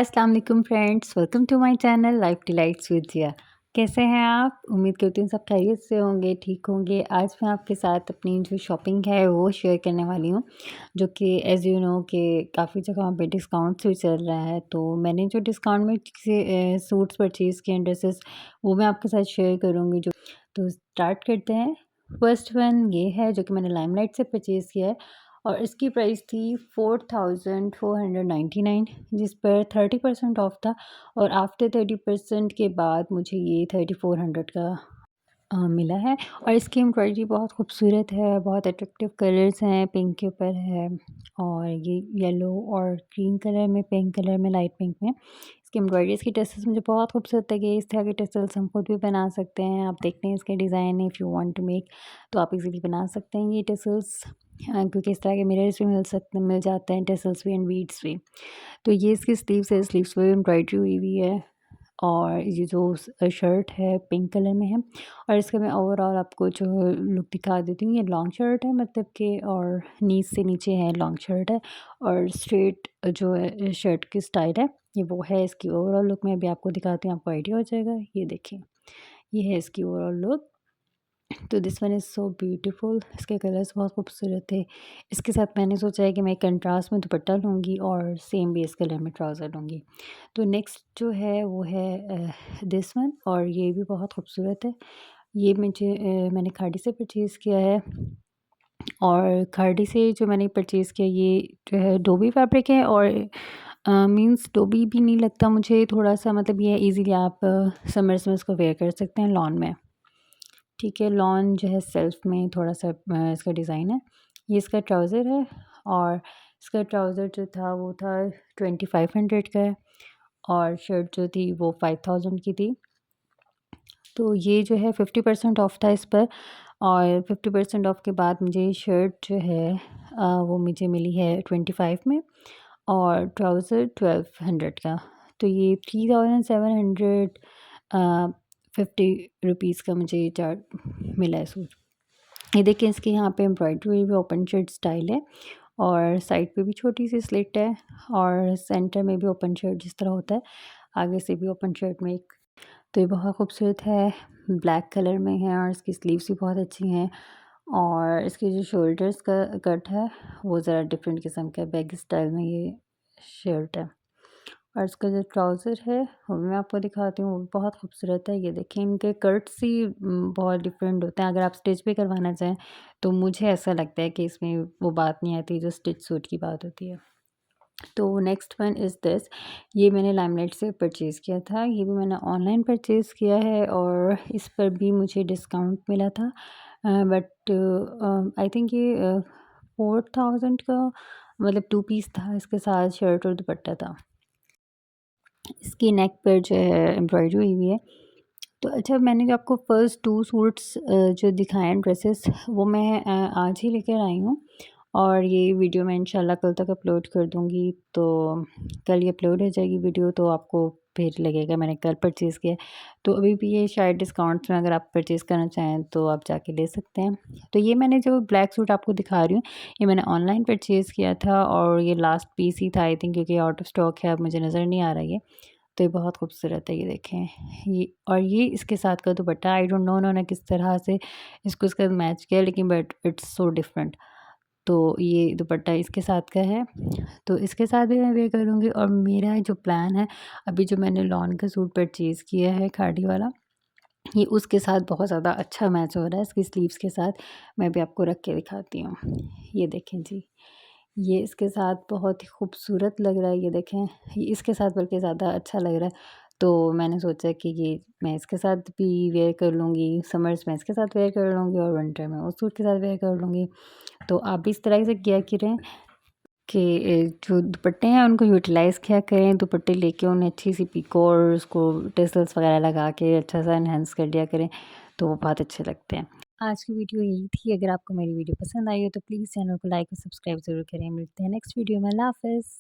अस्सलाम वालेकुम friends, welcome to my channel life delights with Zia. कैसे हैं आप? उम्मीद करती हूँ सब खैरियत से होंगे, ठीक होंगे। आज मैं आपके साथ अपनी जो शॉपिंग है वो शेयर करने वाली हूँ, जो कि एज़ यू नो कि काफ़ी जगहों पे डिस्काउंट्स भी चल रहा है। तो मैंने जो डिस्काउंट में से सूट्स परचेज़ किए हैं, ड्रेसेस, वो मैं आपके साथ शेयर करूँगी। जो तो स्टार्ट करते हैं। फर्स्ट वन ये है जो कि मैंने लाइमलाइट से परचेज़ किया है और इसकी प्राइस थी 4499, जिस पर 30% ऑफ था और आफ्टर 30% के बाद मुझे ये 3400 का मिला है। और इसकी एम्ब्रॉयडरी बहुत खूबसूरत है, बहुत अट्रैक्टिव कलर्स हैं, पिंक के ऊपर है और ये येलो और क्रीम कलर में, पिंक कलर में, लाइट पिंक में। इसकी एम्ब्रॉयडरी, इसकी टसल्स मुझे बहुत खूबसूरत लगे। इस तरह के टसल्स हम खुद भी बना सकते हैं। आप देखते हैं इसके design, if you want to make, तो आप इजीली बना सकते हैं ये टसल्स, क्योंकि इस तरह के मिरर्स भी मिल जाते हैं, टसल्स भी एंड बीड्स भी। तो ये इसकी स्लीव्स है, स्लीव्स पर एम्ब्रॉयडरी हुई हुई है और ये जो शर्ट है पिंक कलर में है। और इसका मैं ओवरऑल आपको जो लुक दिखा देती हूँ। ये लॉन्ग शर्ट है, मतलब कि, और नीच से नीचे है लॉन्ग शर्ट है और स्ट्रेट जो है शर्ट की स्टाइल है ये वो है। इसकी ओवरऑल लुक मैं अभी आपको दिखाती हूँ, आपको आइडिया हो जाएगा। ये देखिए, ये है इसकी ओवरऑल लुक। तो this one is so beautiful. इसके कलर्स बहुत खूबसूरत थे। इसके साथ मैंने सोचा है कि मैं कंट्रास्ट में दुपट्टा लूँगी और सेम बेस कलर में ट्राउज़र लूँगी। तो नेक्स्ट जो है वो है दिस वन, और ये भी बहुत खूबसूरत है। ये मैंने खाड़ी से परचेज़ किया है और खाड़ी से जो मैंने परचेज़ किया ये जो है डोबी फैब्रिक है और मीन्स डोबी भी नहीं लगता मुझे, थोड़ा-सा मतलब ये ईज़िली आप समर्स में इसको वेयर कर सकते हैं लॉन में। ठीक है, लॉन जो है सेल्फ में थोड़ा-सा इसका डिज़ाइन है। ये इसका ट्राउज़र है और इसका ट्राउज़र जो था वो था 2500 का है और शर्ट जो थी वो 5000 की थी। तो ये जो है 50% ऑफ था इस पर और 50% ऑफ के बाद मुझे ये शर्ट जो है वो मुझे मिली है 25 में और ट्राउज़र 1200 का। तो ये 3700 ₹50 का मुझे ये चार्ज मिला है सूट। ये देखिए, इसके यहाँ पे एम्ब्रॉयडरी भी ओपन शर्ट स्टाइल है और साइड पे भी छोटी सी स्लिट है और सेंटर में भी ओपन शर्ट जिस तरह होता है, आगे से भी ओपन शर्ट में एक। तो ये बहुत खूबसूरत है, ब्लैक कलर में है और इसकी स्लीव्स भी बहुत अच्छी हैं और इसके जो शोल्डर्स का कट है वो ज़रा डिफरेंट किस्म का है, बैगी स्टाइल में ये शर्ट है। और इसका जो ट्राउज़र है वो भी मैं आपको दिखाती हूँ, वो भी बहुत खूबसूरत है। ये देखिए, इनके कट्स ही बहुत डिफरेंट होते हैं। अगर आप स्टिच भी करवाना चाहें तो मुझे ऐसा लगता है कि इसमें वो बात नहीं आती जो स्टिच सूट की बात होती है। तो नेक्स्ट वन इज़ दिस। ये मैंने लाइमलाइट से परचेज़ किया था। ये भी मैंने ऑनलाइन परचेज़ किया है और इस पर भी मुझे डिस्काउंट मिला था। बट आई थिंक ये 4000 का, मतलब 2 पीस था, इसके साथ शर्ट और दुपट्टा था। इसकी नेक पर जो है एम्ब्रॉयडरी हुई हुई है। तो अच्छा, मैंने जो आपको फर्स्ट 2 सूट्स जो दिखाए हैं ड्रेसेस, वो मैं आज ही लेकर आई हूँ और ये वीडियो मैं इंशाल्लाह कल तक अपलोड कर दूँगी। तो कल ये अपलोड हो जाएगी वीडियो, तो आपको फिर लगेगा मैंने कल परचेज़ किया है। तो अभी भी ये शायद डिस्काउंट्स में अगर आप परचेज़ करना चाहें तो आप जाके ले सकते हैं। तो ये मैंने जो ब्लैक सूट आपको दिखा रही हूँ, ये मैंने ऑनलाइन परचेज़ किया था और ये लास्ट पीस ही था आई थिंक, क्योंकि आउट ऑफ स्टॉक है, अब मुझे नज़र नहीं आ रहा ये। तो ये बहुत खूबसूरत है, ये देखें। ये और ये इसके साथ का दुपट्टा, आई डोंट नो उन्होंने किस तरह से इसको इसके साथ मैच किया, लेकिन बट इट्स सो डिफरेंट। तो ये दुपट्टा इसके साथ का है, तो इसके साथ भी मैं वेयर करूँगी। और मेरा जो प्लान है, अभी जो मैंने लॉन का सूट परचेज़ किया है खाड़ी वाला, ये उसके साथ बहुत ज़्यादा अच्छा मैच हो रहा है इसकी स्लीव्स के साथ। मैं भी आपको रख के दिखाती हूँ। ये देखें जी, ये इसके साथ बहुत ही खूबसूरत लग रहा है। ये देखें, ये इसके साथ बल्कि ज़्यादा अच्छा लग रहा है। तो मैंने सोचा कि ये मैं इसके साथ भी वेयर कर लूँगी, समर्स में इसके साथ वेयर कर लूँगी और विंटर में उस सूट के साथ वेयर कर लूँगी। तो आप भी इस तरह से किया करें कि जो दुपट्टे हैं उनको यूटिलाइज़ किया करें। दुपट्टे लेके उन्हें अच्छी सी पिको और उसको टेसल्स वगैरह लगा के अच्छा सा एनहांस कर दिया करें, तो वो बहुत अच्छे लगते हैं। आज की वीडियो यही थी। अगर आपको मेरी वीडियो पसंद आई हो तो प्लीज़ चैनल को लाइक और सब्सक्राइब ज़रूर करें। मिलते हैं नेक्स्ट वीडियो में। अल्लाह हाफ़िज़।